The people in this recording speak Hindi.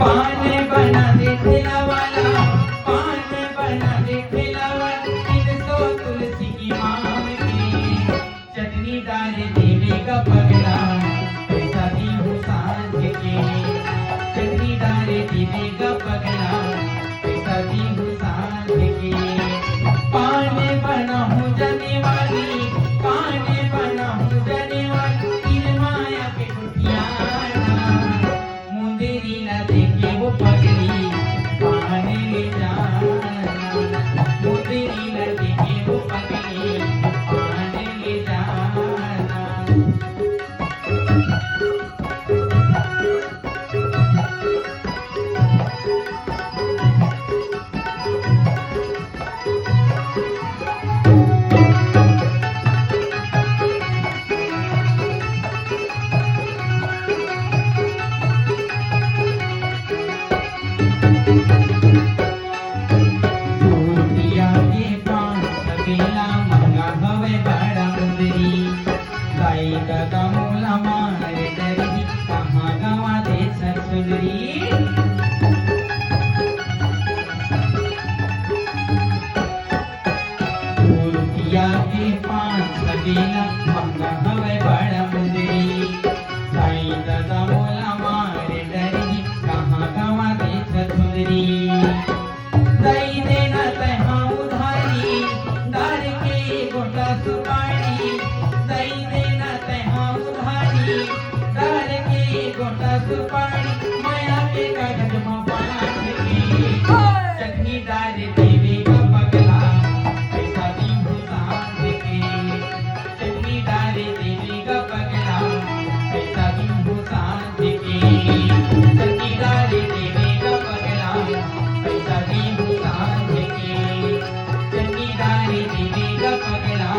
पान बना दे ठेलावाला, पान बना दे ठेलावाला, 300 तुलसी की मांग के, चटनी डाल देवेगा पगला, पैसा दी हूँ सांझ के, चटनी डाल देवेगा पगला, पैसा दी हूँ सांझ के। पान बना हूँ जने वाली, पान बना हूँ जने वाली, तीन माया के कुटियाना, मुंदेरी न देखे वो पगली, पान ले जाना, मुंदेरी न देखे वो पगली, पान ले जाना। टूटिया के पान सकेला मंगा हवे बड़ा मुंदरी, गाई का कमोला मारे डरी, कहाँ गवा दे ससुरी। टूटिया के पान सकेला मंगा हवे बड़ा मुंदरी, गाई का कमोला मारे डरी, कहाँ गवा दे ससुरी। दई देना तहाँ उधारी, दार के गोटा सुपारी, दई देना तहाँ उधारी, दार के गोटा सुपारी, माया के कागज में बांध के, चटनी डाल देवेगा पगला, पैसा दी हूँ सांझ के, चटनी डाल देवेगा पगला, पैसा दी हूँ सांझ के, चटनी डाल देवेगा पगला, पैसा दी हूँ सांझ के, चटनी डाल देवेगा पगला,